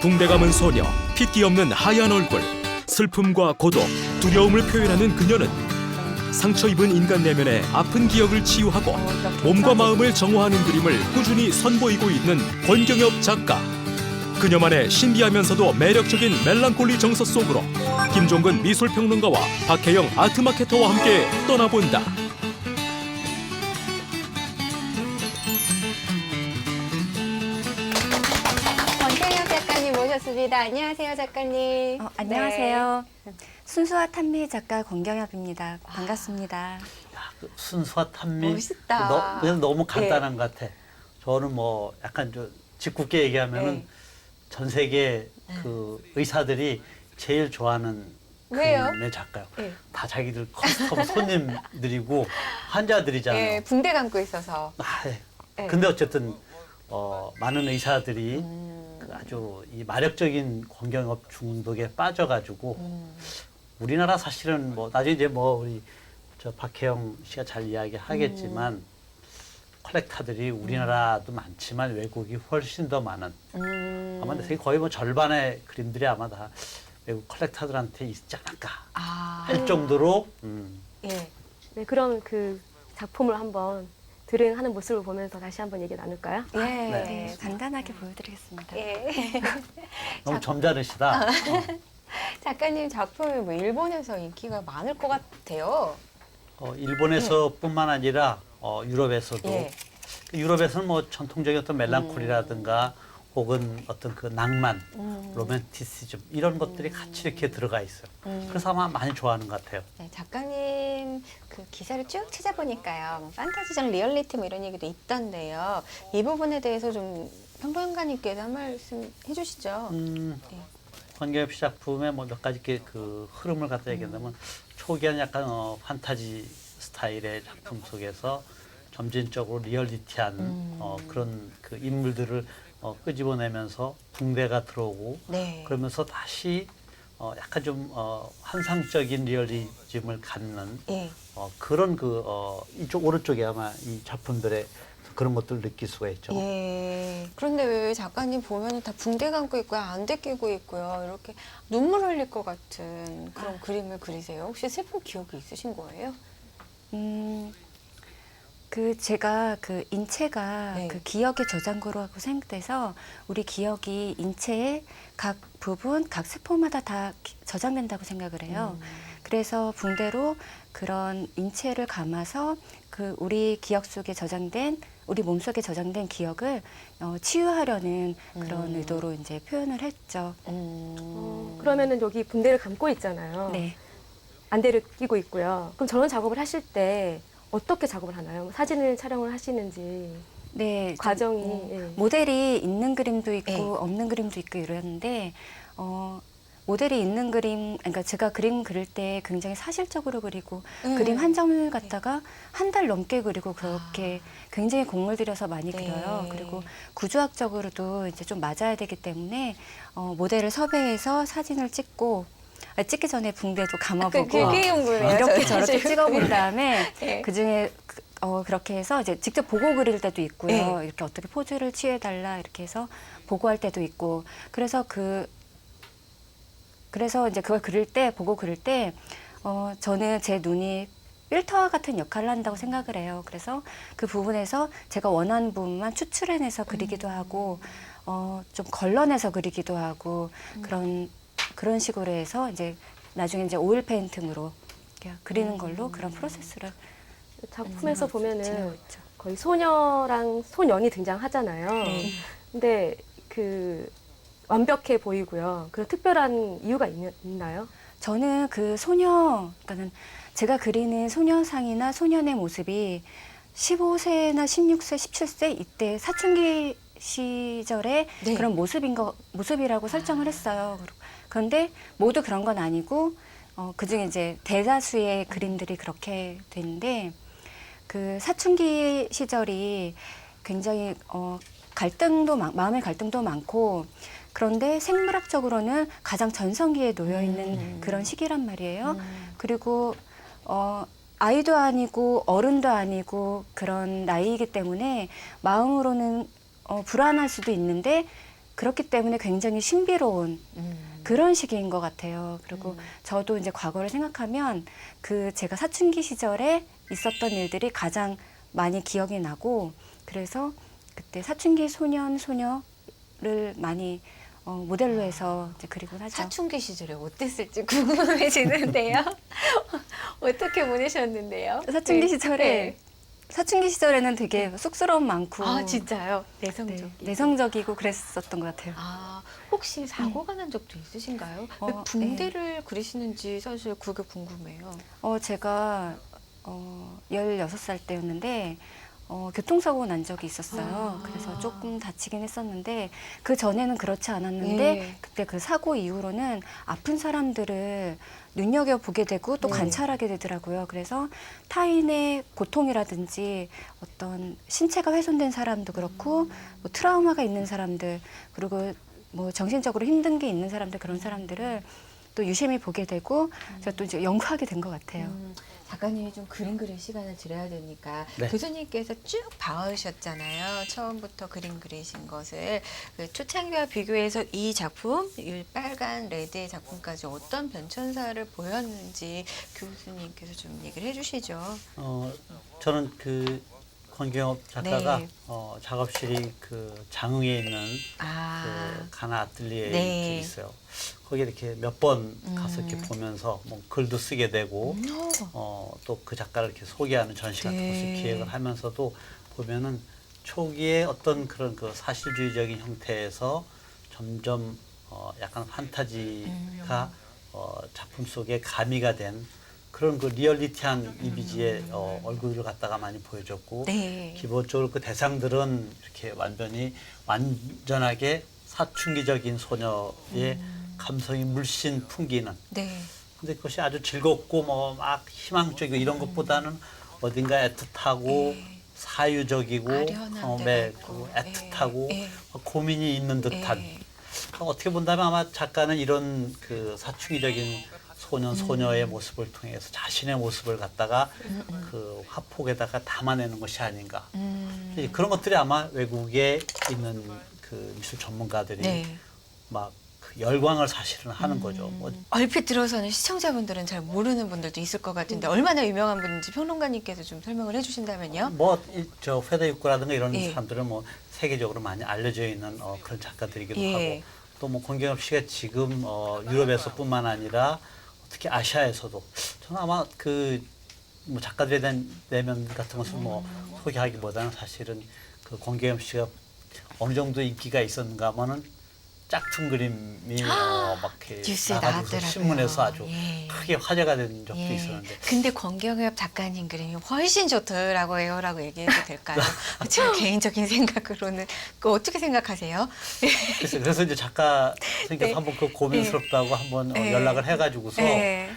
붕대 감은 소녀, 핏기 없는 하얀 얼굴, 슬픔과 고독, 두려움을 표현하는 그녀는 상처 입은 인간 내면의 아픈 기억을 치유하고 몸과 마음을 정화하는 그림을 꾸준히 선보이고 있는 권경엽 작가. 그녀만의 신비하면서도 매력적인 멜랑콜리 정서 속으로 김종근 미술평론가와 박혜영 아트마케터와 함께 떠나본다. 권경엽 작가님 모셨습니다. 안녕하세요, 작가님. 안녕하세요. 순수화 탐미 작가 권경엽입니다. 반갑습니다. 그 순수화 탐미 멋있다. 그냥 너무 간단한 것 같아. 저는 뭐 약간 좀 짓궂게 얘기하면은 전 세계 그 의사들이 제일 좋아하는 왜요? 그림의 작가요. 네. 다 자기들 커스텀 손님들이고 환자들이잖아요. 네, 붕대 감고 있어서. 네. 네. 근데 어쨌든 많은 의사들이 그 아주 이 마력적인 권경엽 중독에 빠져가지고 우리나라 사실은 뭐 나중에 이제 뭐 우리 저 박혜영 씨가 잘 이야기하겠지만 컬렉터들이 우리나라도 많지만 외국이 훨씬 더 많은 아마 내 생각에 거의 뭐 절반의 그림들이 아마 다 외국 컬렉터들한테 있지 않을까 할 정도로 예. 네, 그럼 그 작품을 한번 드링하는 모습을 보면서 다시 한번 얘기 나눌까요? 예. 네, 간단하게 보여드리겠습니다. 예. 너무 점잖으시다. 작가님 작품이 뭐 일본에서 인기가 많을 것 같아요. 일본에서뿐만 아니라 유럽에서도 예. 유럽에서는 뭐 전통적인 어떤 멜랑콜리라든가 혹은 어떤 그 낭만, 로맨티시즘 이런 것들이 같이 이렇게 들어가 있어요. 그래서 아마 많이 좋아하는 것 같아요. 네, 작가님 그 기사를 쭉 찾아보니까요. 뭐 판타지적 리얼리티 뭐 이런 얘기도 있던데요. 이 부분에 대해서 좀 평론가님께서 한 말씀 해주시죠. 권경엽 씨 작품의 뭐 몇 가지 그 흐름을 갖다 얘기한다면 초기에는 약간 판타지 스타일의 작품 속에서 점진적으로 리얼리티한 그런 그 인물들을 끄집어내면서 붕대가 들어오고 네. 그러면서 다시 약간 좀 환상적인 리얼리즘을 갖는 예. 그런 이쪽 오른쪽에 아마 이 작품들의 그런 것들을 느낄 수가 있죠. 예. 그런데 왜 작가님 보면 다 붕대 감고 있고요, 안대 끼고 있고요, 이렇게 눈물 흘릴 것 같은 그런 그림을 그리세요? 혹시 슬픈 기억이 있으신 거예요? 제가 그 인체가 네. 그 기억의 저장고라고 생각돼서 우리 기억이 인체의 각 부분, 각 세포마다 다 저장된다고 생각을 해요. 그래서 붕대로 그런 인체를 감아서 그 우리 기억 속에 저장된 우리 몸속에 저장된 기억을 치유하려는 그런 의도로 이제 표현을 했죠. 그러면은 여기 붕대를 감고 있잖아요. 네. 안대를 끼고 있고요. 그럼 저런 작업을 하실 때 어떻게 작업을 하나요? 사진을 촬영을 하시는지 네, 과정이 예. 모델이 있는 그림도 있고 네. 없는 그림도 있고 이러는데 모델이 있는 그림, 그러니까 제가 그림 그릴 때 굉장히 사실적으로 그리고 그림 한 점을 갖다가 한 달 넘게 그리고 그렇게 굉장히 공을 들여서 많이 네. 그려요. 그리고 구조학적으로도 이제 좀 맞아야 되기 때문에 모델을 섭외해서 사진을 찍고 찍기 전에 붕대도 감아보고 그게 궁금해요. 이렇게 저는 저렇게 지금. 찍어본 다음에 네. 그중에 그렇게 해서 이제 직접 보고 그릴 때도 있고요. 네. 이렇게 어떻게 포즈를 취해달라 이렇게 해서 보고할 때도 있고 그래서 이제 그걸 그릴 때 보고 그릴 때 저는 제 눈이 필터 같은 역할을 한다고 생각을 해요. 그래서 그 부분에서 제가 원하는 부분만 추출해내서 그리기도 하고 좀 걸러내서 그리기도 하고 그런 식으로 해서 이제 나중에 이제 오일 페인팅으로 이렇게 그리는 걸로 그런 프로세스를 작품에서 보면은 진행하고 있죠. 거의 소녀랑 소년이 등장하잖아요. 네. 근데 그 완벽해 보이고요. 그런 특별한 이유가 있나요? 저는 그러니까는 제가 그리는 소녀상이나 소년의 모습이 15세나 16세, 17세 이때 사춘기 시절의 네. 그런 모습이라고 설정을 했어요. 그런데 모두 그런 건 아니고 그중에 이제 대다수의 그림들이 그렇게 되는데 그 사춘기 시절이 굉장히 마음의 갈등도 많고 그런데 생물학적으로는 가장 전성기에 놓여 있는 그런 시기란 말이에요. 그리고 아이도 아니고 어른도 아니고 그런 나이이기 때문에 마음으로는 불안할 수도 있는데 그렇기 때문에 굉장히 신비로운 그런 시기인 것 같아요. 그리고 저도 이제 과거를 생각하면 그 제가 사춘기 시절에 있었던 일들이 가장 많이 기억이 나고 그래서 그때 사춘기 소년 소녀를 많이 모델로 해서 이제 그리곤 하죠. 사춘기 시절에 어땠을지 궁금해지는데요. 어떻게 보내셨는데요? 사춘기 네. 시절에 네. 사춘기 시절에는 되게 쑥스러움 많고 아 진짜요? 네, 내성적. 내성적이고 그랬었던 것 같아요. 아 혹시 사고가 난 적도 있으신가요? 왜 어, 붕대를 그리시는지 사실 그게 궁금해요. 제가 16살 때였는데 교통사고 난 적이 있었어요. 아. 그래서 조금 다치긴 했었는데 그 전에는 그렇지 않았는데 네. 그때 그 사고 이후로는 아픈 사람들을 눈여겨보게 되고 또 네. 관찰하게 되더라고요. 그래서 타인의 고통이라든지 어떤 신체가 훼손된 사람도 그렇고 뭐 트라우마가 있는 사람들 그리고 뭐 정신적으로 힘든 게 있는 사람들 그런 사람들을 또 유심히 보게 되고 제가 또 이제 연구하게 된 것 같아요. 작가님이 좀 그림 그릴 시간을 드려야 되니까 네. 교수님께서 쭉 봐오셨잖아요. 처음부터 그림 그리신 것을 그 초창기와 비교해서 이 작품, 이 빨간 레드의 작품까지 어떤 변천사를 보였는지 교수님께서 좀 얘기를 해주시죠. 저는 그 권경엽 작가가 네. 작업실이 그 장흥에 있는 아, 그 가나 아틀리에 네. 이렇게 있어요. 거기 이렇게 몇 번 가서 이렇게 보면서 뭐 글도 쓰게 되고 또 그 작가를 이렇게 소개하는 전시 같은 네. 것을 기획을 하면서도 보면은 초기에 어떤 그런 그 사실주의적인 형태에서 점점 약간 판타지가 작품 속에 가미가 된 그런 그 리얼리티한 이미지의 얼굴을 갖다가 많이 보여줬고 네. 기본적으로 그 대상들은 이렇게 완전하게 사춘기적인 소녀의 감성이 물씬 풍기는 네. 근데 그것이 아주 즐겁고 뭐 막 희망적이고 이런 것보다는 어딘가 애틋하고 예. 사유적이고 아련한 데가 네, 있고. 그 애틋하고 예. 고민이 있는 듯한 예. 어떻게 본다면 아마 작가는 이런 그 사춘기적인 소년 소녀의 모습을 통해서 자신의 모습을 갖다가 그 화폭에다가 담아내는 것이 아닌가 이제 그런 것들이 아마 외국에 있는 그 미술 전문가들이 네. 막그 열광을 사실은 하는 거죠. 뭐 얼핏 들어서는 시청자분들은 잘 모르는 분들도 있을 것 같은데 얼마나 유명한 분인지 평론가님께서 좀 설명을 해주신다면요. 저 페데유코라든가 이런 예. 사람들은 뭐 세계적으로 많이 알려져 있는 그런 작가들이기도 예. 하고 또 뭐 권경엽 씨가 지금 유럽에서뿐만 아니라 특히 아시아에서도 저는 아마 그 뭐 작가들에 대한 내면 같은 것을 뭐 소개하기보다는 사실은 그 권경엽 씨가 어느 정도 인기가 있었는가 하면은 짝퉁 그림이 막 이렇게 뉴스에 나가지고 나왔더라고요. 신문에서 아주 예. 크게 화제가 된 적도 예. 있었는데 근데 권경엽 작가님 그림이 훨씬 좋더라고요.라고 얘기해도 될까요? 제가 개인적인 생각으로는 그 어떻게 생각하세요? 그래서 이제 작가 선생님께서 네. 한번 그 고민스럽다고 한번 네. 연락을 해가지고서 네.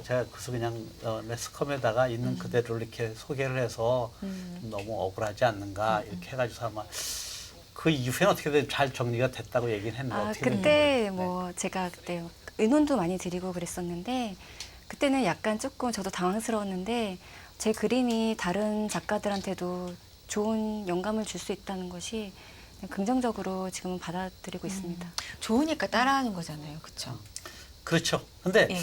제가 그래서 그냥 매스컴에다가 있는 그대로 이렇게 소개를 해서 너무 억울하지 않는가 이렇게 해가지고 아마 그 이후에는 어떻게든 잘 정리가 됐다고 얘기를 했는데 어떻게 그때 됐는지 뭐 제가 그때 의논도 많이 드리고 그랬었는데 그때는 약간 조금 저도 당황스러웠는데 제 그림이 다른 작가들한테도 좋은 영감을 줄 수 있다는 것이 긍정적으로 지금은 받아들이고 있습니다. 좋으니까 따라하는 거잖아요. 그렇죠? 그렇죠. 근데 예.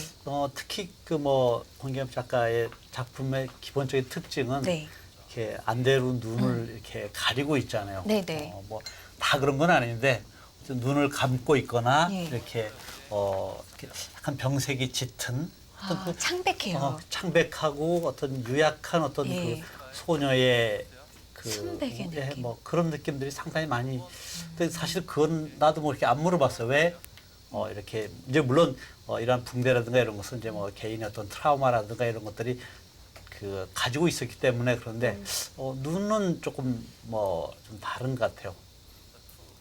특히 그 뭐 권경엽 작가의 작품의 기본적인 특징은 네. 이렇게 안대로 눈을 이렇게 가리고 있잖아요. 네네. 뭐 다 그런 건 아닌데 눈을 감고 있거나 예. 이렇게 이렇게 약간 병색이 짙은 어떤 그 창백해요. 창백하고 어떤 유약한 어떤 예. 그 소녀의 그 순백의 느낌. 뭐 그런 느낌들이 상당히 많이. 근데 사실 그건 나도 뭐 이렇게 안 물어봤어요. 왜 이렇게 이제 물론 이러한 붕대라든가 이런 것은 이제 뭐 개인의 어떤 트라우마라든가 이런 것들이 그 가지고 있었기 때문에 그런데 눈은 조금 뭐 좀 다른 것 같아요.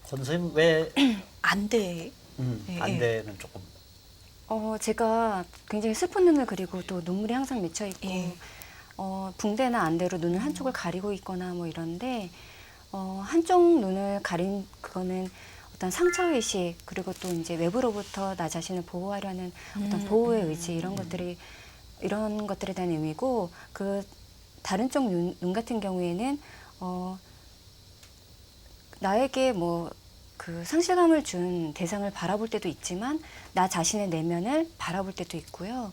권 선생님 왜 안 돼. 예, 안대는 조금 제가 굉장히 슬픈 눈을 그리고 또 눈물이 항상 맺혀 있고 예. 붕대나 안대로 눈을 한쪽을 가리고 있거나 뭐 이런데 한쪽 눈을 가린 그거는 어떤 상처의식 그리고 또 이제 외부로부터 나 자신을 보호하려는 어떤 보호의 의지 이런 것들에 대한 의미고 그 다른 쪽 눈 같은 경우에는 나에게 뭐 그 상실감을 준 대상을 바라볼 때도 있지만 나 자신의 내면을 바라볼 때도 있고요.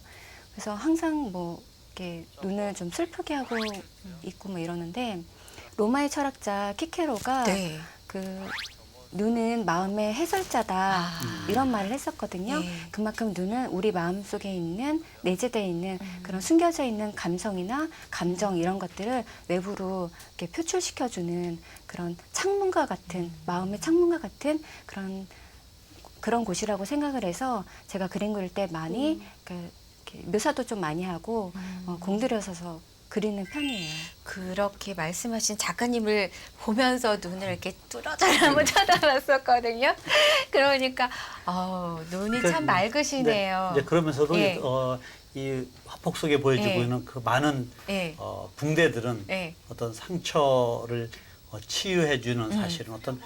그래서 항상 뭐 이렇게 눈을 좀 슬프게 하고 있고 뭐 이러는데 로마의 철학자 키케로가 네. 그 눈은 마음의 해설자다 아. 이런 말을 했었거든요. 네. 그만큼 눈은 우리 마음 속에 있는 내재되어 있는 그런 숨겨져 있는 감성이나 감정 이런 것들을 외부로 이렇게 표출시켜주는 그런 창문과 같은 마음의 창문과 같은 그런 곳이라고 생각을 해서 제가 그림 그릴 때 많이 이렇게 묘사도 좀 많이 하고 공들여서서 그리는 편이에요. 그렇게 말씀하신 작가님을 보면서 눈을 이렇게 뚫어져라 한번 쳐다봤었거든요. 그러니까 눈이 그, 참 맑으시네요. 이제 그러면서도 예. 이 화폭 속에 보여지고 예. 있는 그 많은 예. 붕대들은 예. 어떤 상처를 치유해주는 사실은 어떤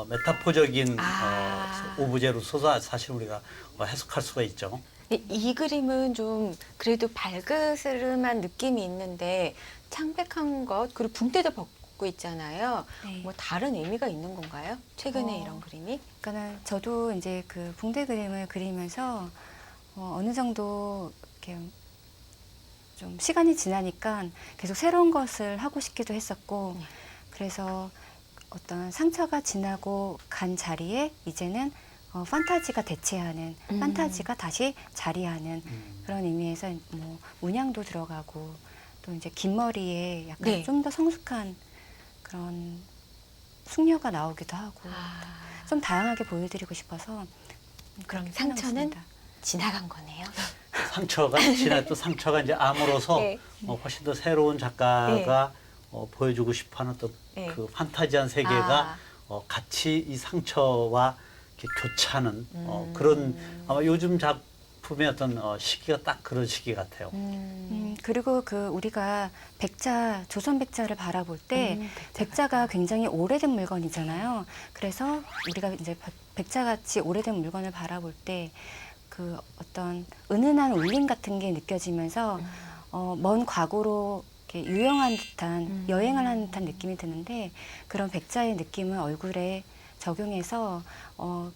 메타포적인 아. 오브제로서 사실 우리가 해석할 수가 있죠. 이 그림은 좀 그래도 발그스름한 느낌이 있는데 창백한 것 그리고 붕대도 벗고 있잖아요. 네. 뭐 다른 의미가 있는 건가요? 최근에 이런 그림이? 그러니까는 저도 이제 그 붕대 그림을 그리면서 어느 정도 이렇게 좀 시간이 지나니까 계속 새로운 것을 하고 싶기도 했었고 네. 그래서 어떤 상처가 지나고 간 자리에 이제는 판타지가 대체하는 판타지가 다시 자리하는 그런 의미에서 뭐 문양도 들어가고 또 이제 긴 머리에 약간 네. 좀 더 성숙한 그런 숙녀가 나오기도 하고 좀 다양하게 보여드리고 싶어서 그럼 그렇게 상처는 생각했습니다. 지나간 거네요. 상처가 지나 또 상처가 이제 암으로서 네. 훨씬 더 새로운 작가가 보여주고 싶어하는 또 네. 그 판타지한 세계가 같이 이 상처와 이렇게 교차하는 그런 아마 요즘 작품의 어떤 시기가 딱 그런 시기 같아요. 그리고 그 우리가 백자 조선 백자를 바라볼 때 백자가 굉장히 오래된 물건이잖아요. 그래서 우리가 이제 백자같이 오래된 물건을 바라볼 때 그 어떤 은은한 울림 같은 게 느껴지면서 먼 과거로 이렇게 유영한 듯한 여행을 하는 듯한 느낌이 드는데 그런 백자의 느낌을 얼굴에 적용해서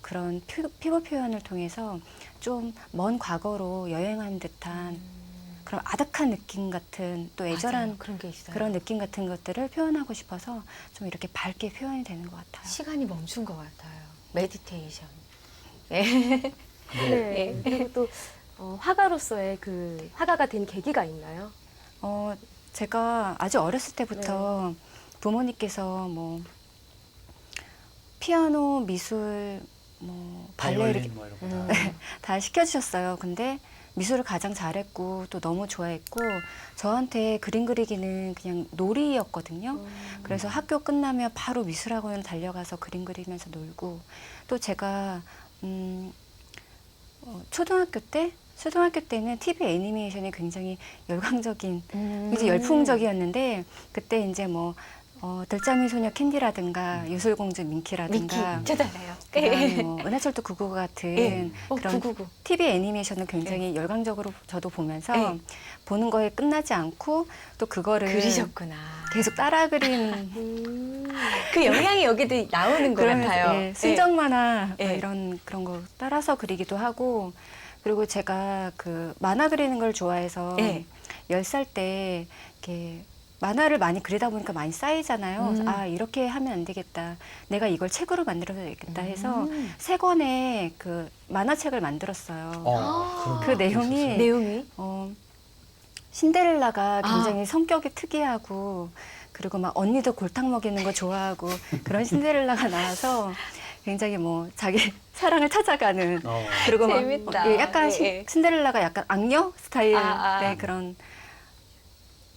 그런 피부 표현을 통해서 좀 먼 과거로 여행한 듯한 그런 아득한 느낌 같은 또 애절한 맞아요. 그런 게 있어요. 그런 느낌 같은 것들을 표현하고 싶어서 좀 이렇게 밝게 표현이 되는 것 같아요. 시간이 멈춘 것 같아요. 메디테이션. 네. 그리고 또 화가로서의 그 화가가 된 계기가 있나요? 제가 아주 어렸을 때부터 부모님께서 뭐 피아노, 미술, 뭐 발레를 바이올린 뭐 이런 거. 다 시켜주셨어요. 근데 미술을 가장 잘했고 또 너무 좋아했고 저한테 그림 그리기는 그냥 놀이였거든요. 그래서 학교 끝나면 바로 미술학원을 달려가서 그림 그리면서 놀고 또 제가 초등학교 때는 TV 애니메이션이 굉장히 열광적인, 굉장히 열풍적이었는데 그때 이제 뭐 들짜미 소녀 캔디라든가 요술공주 민키라든가 미키 찾아가요. 그다음에 뭐 은하철도 999 같은 그런 999. TV 애니메이션을 굉장히 열광적으로 저도 보면서 네. 보는 거에 끝나지 않고 또 그거를 그리셨구나. 계속 따라 그린 그 영향이 여기도 나오는 것 그러면서, 같아요. 예, 순정 만화 예. 이런 그런 거 따라서 그리기도 하고 그리고 제가 그 만화 그리는 걸 좋아해서 예. 10살 때 이렇게 만화를 많이 그리다 보니까 많이 쌓이잖아요. 그래서 아 이렇게 하면 안 되겠다. 내가 이걸 책으로 만들어야 되겠다 해서 세 권의 그 만화책을 만들었어요. 그런 그 것도 내용이 있었어요. 내용이 신데렐라가 아. 굉장히 성격이 특이하고 그리고 막 언니도 골탕 먹이는 거 좋아하고 그런 신데렐라가 나와서 굉장히 뭐 자기 사랑을 찾아가는 그리고 막 재밌다. 예, 약간 예. 신데렐라가 약간 악녀 스타일의 그런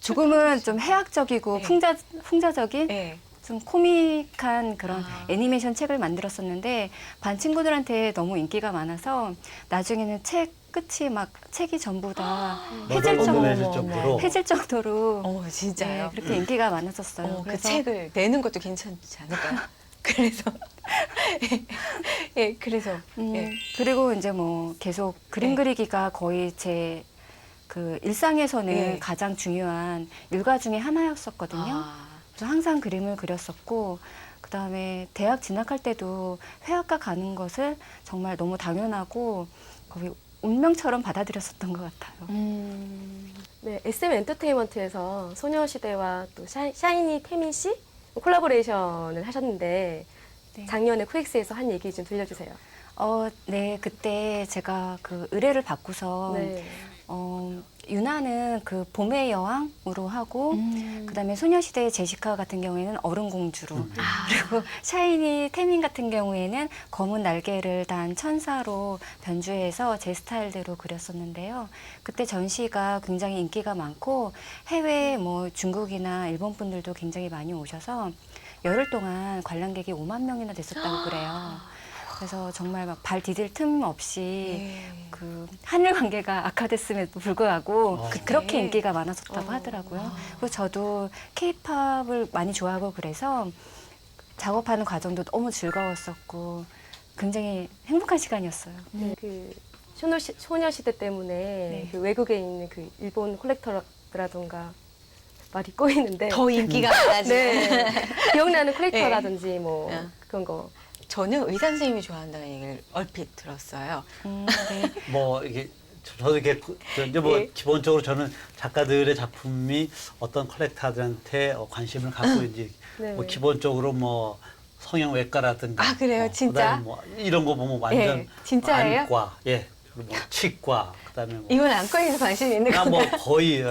조금은 좀 해학적이고 예. 풍자적인 예. 좀 코믹한 그런 아. 애니메이션 책을 만들었었는데 반 친구들한테 너무 인기가 많아서 나중에는 책 끝이 막 책이 전부 다 해질 너덜너덜해질 정도 정도로. 해질 정도로 진짜요? 네, 그렇게 인기가 많았었어요. 그 그래서 책을 내는 것도 괜찮지 않을까요? 그래서 그래서 그리고 이제 뭐 계속 그림 네. 그리기가 거의 제 그 일상에서는 네. 가장 중요한 일과 중에 하나였었거든요. 그래서 항상 그림을 그렸었고 그다음에 대학 진학할 때도 회화과 가는 것을 정말 너무 당연하고 거의 운명처럼 받아들였었던 것 같아요. 네, SM 엔터테인먼트에서 소녀시대와 또 샤이니 태민 씨 콜라보레이션을 하셨는데 네. 작년에 코엑스에서 한 얘기 좀 들려주세요. 네, 그때 제가 그 의뢰를 받고서 네. 유나는 그 봄의 여왕으로 하고 그다음에 소녀시대의 제시카 같은 경우에는 얼음공주로 그리고 샤이니 태민 같은 경우에는 검은 날개를 단 천사로 변주해서 제 스타일대로 그렸었는데요. 그때 전시가 굉장히 인기가 많고 해외 뭐 중국이나 일본 분들도 굉장히 많이 오셔서 열흘 동안 관람객이 5만 명이나 됐었다고 그래요. 그래서 정말 막 발 디딜 틈 없이 네. 그 한일 관계가 악화됐음에도 불구하고 그렇게 네. 인기가 많았었다고 하더라고요. 그리고 저도 케이팝을 많이 좋아하고 그래서 작업하는 과정도 너무 즐거웠었고 굉장히 행복한 시간이었어요. 네, 그 소녀시대 때문에 네. 그 외국에 있는 그 일본 콜렉터라던가 말이 꼬이는데 더 인기가 많아지는. 네. 기억나는 콜렉터라든지 뭐 네. 그런 거. 저는 의사 선생님이 좋아한다는 얘기를 얼핏 들었어요. 네. 뭐 이게 저도 이게 이제 뭐 예. 기본적으로 저는 작가들의 작품이 어떤 컬렉터들한테 관심을 갖고 이제 네. 뭐 기본적으로 뭐 성형외과라든가 아, 그래요? 진짜? 그다음에 뭐 이런 거 보면 완전 예, 진짜예요? 안과 그리고 뭐 치과 그다음에 뭐 이건 안과에서 관심 있는 그냥 건가요? 뭐 거의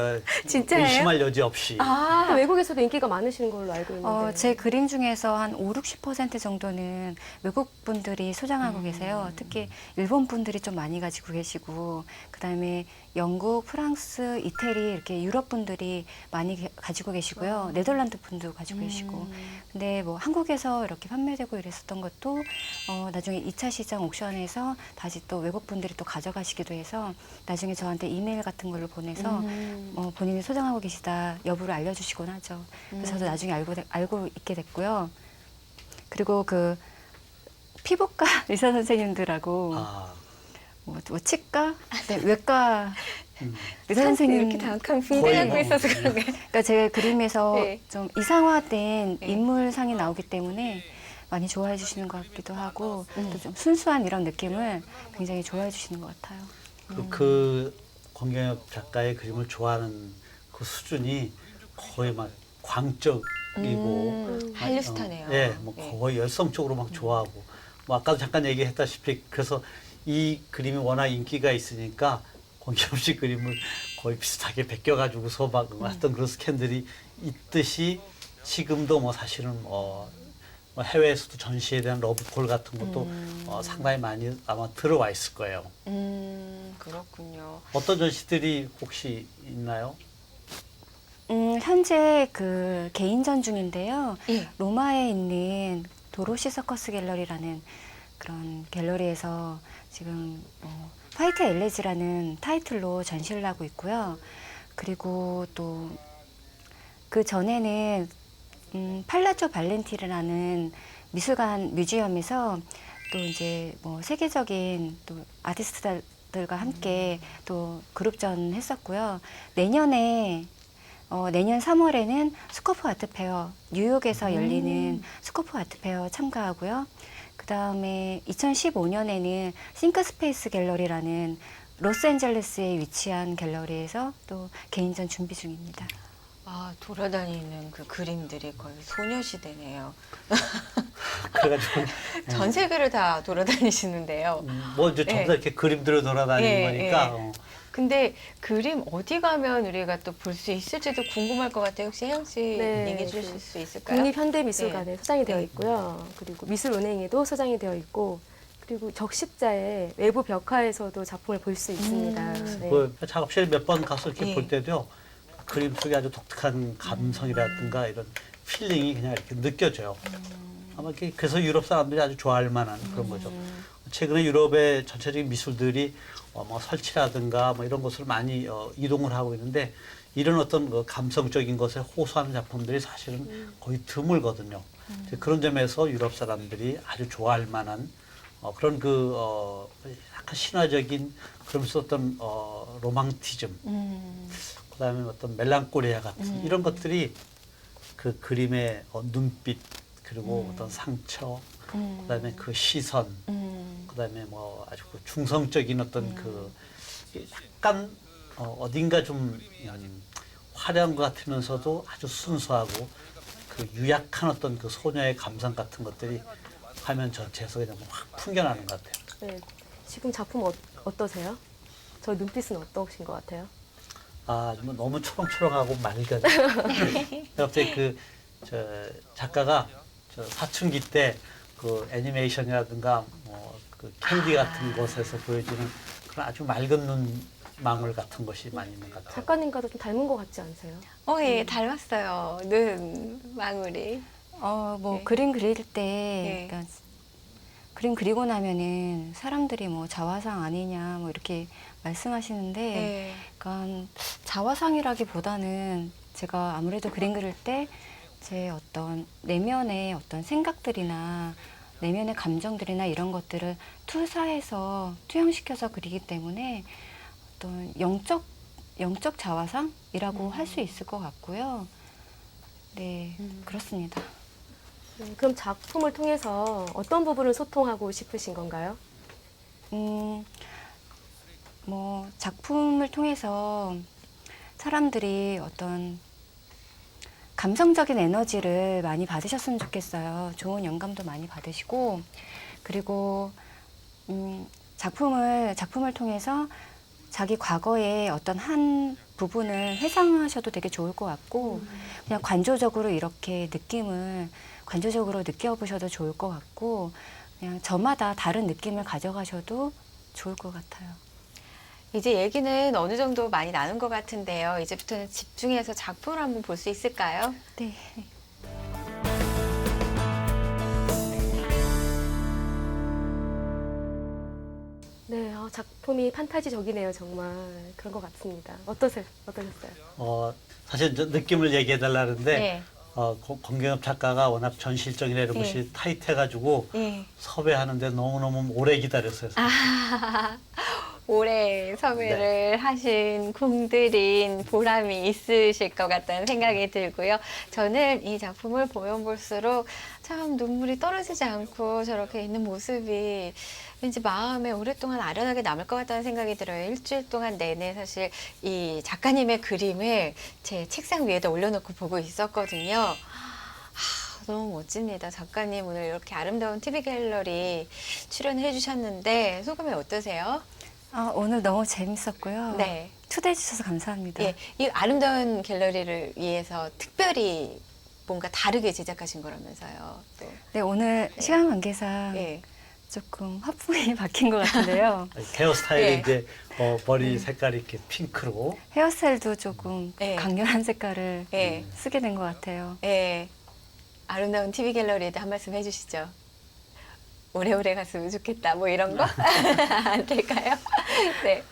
진짜예요? 의심할 여지 없이 아, 외국에서도 인기가 많으신 걸로 알고 있는데. 제 그림 중에서 한 5, 60% 정도는 외국 분들이 소장하고 계세요. 특히 일본 분들이 좀 많이 가지고 계시고, 그다음에 영국, 프랑스, 이태리 이렇게 유럽 분들이 많이 가지고 계시고요. 네덜란드 분도 가지고 계시고. 근데 뭐 한국에서 이렇게 판매되고 이랬었던 것도 나중에 2차 시장 옥션에서 다시 또 외국 분들이 또 가져가시기도 해서 나중에 저한테 이메일 같은 걸로 보내서 본인이 소장하고 계시다 여부를 알려주시곤 하죠. 그래서 저도 나중에 알고 있게 됐고요. 그리고 그 피부과 의사 선생님들하고 뭐 치과, 네, 외과 의사 선생님 이렇게 단칸 거의 빙대하고 뭐, 있어서 그런 거예요. 그러니까 제 그림에서 네. 좀 이상화된 네. 인물상이 나오기 때문에 많이 좋아해 주시는 것 같기도 하고 또 좀 순수한 이런 느낌을 굉장히 좋아해 주시는 것 같아요. 그 권경엽 작가의 그림을 좋아하는 그 수준이 거의 막 광적이고 한류스타네요. 예, 뭐 네. 거의 열성적으로 막 좋아하고 뭐 아까도 잠깐 얘기했다시피 그래서 이 그림이 워낙 인기가 있으니까 권경엽 씨 그림을 거의 비슷하게 베껴가지고서 막 했던 그런 스캔들이 있듯이 지금도 뭐 사실은 뭐 해외에서도 전시에 대한 러브콜 같은 것도 상당히 많이 아마 들어와 있을 거예요. 그렇군요. 어떤 전시들이 혹시 있나요? 현재 그 개인전 중인데요. 예. 로마에 있는 도로시 서커스 갤러리라는 그런 갤러리에서 지금 화이트 엘레지라는 타이틀로 전시를 하고 있고요. 그리고 또 그 전에는 팔라조 발렌티르라는 미술관 뮤지엄에서 또 이제 뭐 세계적인 또 아티스트들과 함께 또 그룹전 했었고요. 내년 3월에는 스코프 아트페어, 뉴욕에서 열리는 스코프 아트페어 참가하고요. 그 다음에 2015년에는 싱크스페이스 갤러리라는 로스앤젤레스에 위치한 갤러리에서 또 개인전 준비 중입니다. 아, 돌아다니는 그 그림들이 거의 소녀시대네요. 그래가지고 전 세계를 다 돌아다니시는데요. 뭐 이제 전부 다 이렇게 그림들을 돌아다니는 예, 거니까 예. 근데 그림 어디 가면 우리가 또 볼 수 있을지도 궁금할 것 같아요. 혹시 혜영 씨 네, 얘기해 주실 수 있을까요? 국립현대미술관에 네. 소장이 되어 네. 있고요. 그리고 미술은행에도 소장이 되어 있고, 그리고 적십자의 외부 벽화에서도 작품을 볼 수 있습니다. 네. 그 작업실 몇 번 가서 이렇게 예. 볼 때도요. 그림 속에 아주 독특한 감성이라든가 이런 필링이 그냥 이렇게 느껴져요. 아마 그래서 유럽 사람들이 아주 좋아할 만한 그런 거죠. 최근에 유럽의 전체적인 미술들이 뭐 설치라든가 뭐 이런 것을 많이 이동을 하고 있는데 이런 어떤 그 감성적인 것에 호소하는 작품들이 사실은 거의 드물거든요. 이제 그런 점에서 유럽 사람들이 아주 좋아할 만한 그런 약간 신화적인 그러면서 어떤 로망티즘, 그다음에 어떤 멜랑콜리아 같은 이런 것들이 그 그림의 눈빛, 그리고 어떤 상처, 그다음에 그 시선, 그다음에 뭐 아주 그 중성적인 어떤 그 약간 어딘가 좀 화려한 것 같으면서도 아주 순수하고 그 유약한 어떤 그 소녀의 감성 같은 것들이 화면 전체에서 그냥 확 풍겨나는 것 같아요. 네, 지금 작품 어떠세요? 저 눈빛은 어떠신 것 같아요? 아, 뭐 너무 초롱초롱하고 맑은. 갑자기 저 작가가 저 사춘기 때 그 애니메이션이라든가 뭐 그 캔디 같은 곳에서 보여지는 그런 아주 맑은 눈망울 같은 것이 많이 있는 것 같아요. 작가님과도 좀 닮은 것 같지 않으세요? 예, 닮았어요. 눈 망울이. 뭐 네. 그림 그릴 때 네. 그러니까 그림 그리고 나면은 사람들이 뭐 자화상 아니냐 뭐 이렇게 말씀하시는데 네. 그러니까 자화상이라기보다는 제가 아무래도 그림 그릴 때 제 어떤 내면의 어떤 생각들이나 내면의 감정들이나 이런 것들을 투영시켜서 그리기 때문에 어떤 영적 자화상이라고 할 수 있을 것 같고요. 네, 그렇습니다. 네, 그럼 작품을 통해서 어떤 부분을 소통하고 싶으신 건가요? 뭐 작품을 통해서 사람들이 어떤 감성적인 에너지를 많이 받으셨으면 좋겠어요. 좋은 영감도 많이 받으시고, 그리고 작품을 통해서 자기 과거의 어떤 한 부분을 회상하셔도 되게 좋을 것 같고, 그냥 관조적으로 관조적으로 느껴보셔도 좋을 것 같고, 그냥 저마다 다른 느낌을 가져가셔도 좋을 것 같아요. 이제 얘기는 어느 정도 많이 나눈 것 같은데요. 이제부터는 집중해서 작품을 한번 볼 수 있을까요? 네. 네, 작품이 판타지적이네요, 정말. 그런 것 같습니다. 어떠셨어요? 사실 저 느낌을 얘기해 달라는데 네. 권경엽 작가가 워낙 전실적이나 이런 네. 것이 타이트해가지고 예. 섭외하는데 너무너무 오래 기다렸어요. 올해 섭외를 하신 공들인 보람이 있으실 것 같다는 생각이 들고요. 저는 이 작품을 보면 볼수록 참 눈물이 떨어지지 않고 저렇게 있는 모습이 왠지 마음에 오랫동안 아련하게 남을 것 같다는 생각이 들어요. 일주일 동안 내내 사실 이 작가님의 그림을 제 책상 위에다 올려놓고 보고 있었거든요. 너무 멋집니다. 작가님 오늘 이렇게 아름다운 TV 갤러리 출연해 주셨는데 소감이 어떠세요? 오늘 너무 재밌었고요. 네. 초대해 주셔서 감사합니다. 예, 이 아름다운 갤러리를 위해서 특별히 뭔가 다르게 제작하신 거라면서요. 또. 네, 오늘 시간 관계상 예. 조금 화풍이 바뀐 것 같은데요. 헤어스타일이 네. 이제 머리 색깔이 이렇게 핑크로. 헤어스타일도 조금 네. 강렬한 색깔을 예. 쓰게 된 것 같아요. 예. 아름다운 TV 갤러리에도 한 말씀 해주시죠. 오래오래 갔으면 좋겠다. 뭐 이런 거? 안 될까요? 네.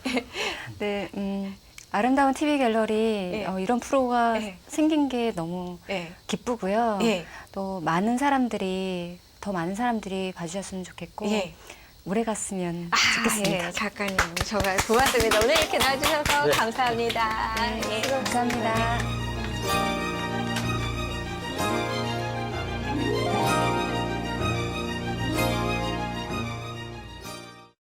네, 아름다운 TV 갤러리 예. 이런 프로가 예. 생긴 게 너무 예. 기쁘고요. 예. 또 더 많은 사람들이 봐주셨으면 좋겠고 예. 오래 갔으면 좋겠습니다. 예. 작가님, 정말 고맙습니다. 오늘 이렇게 나와주셔서 네. 감사합니다. 예. 감사합니다.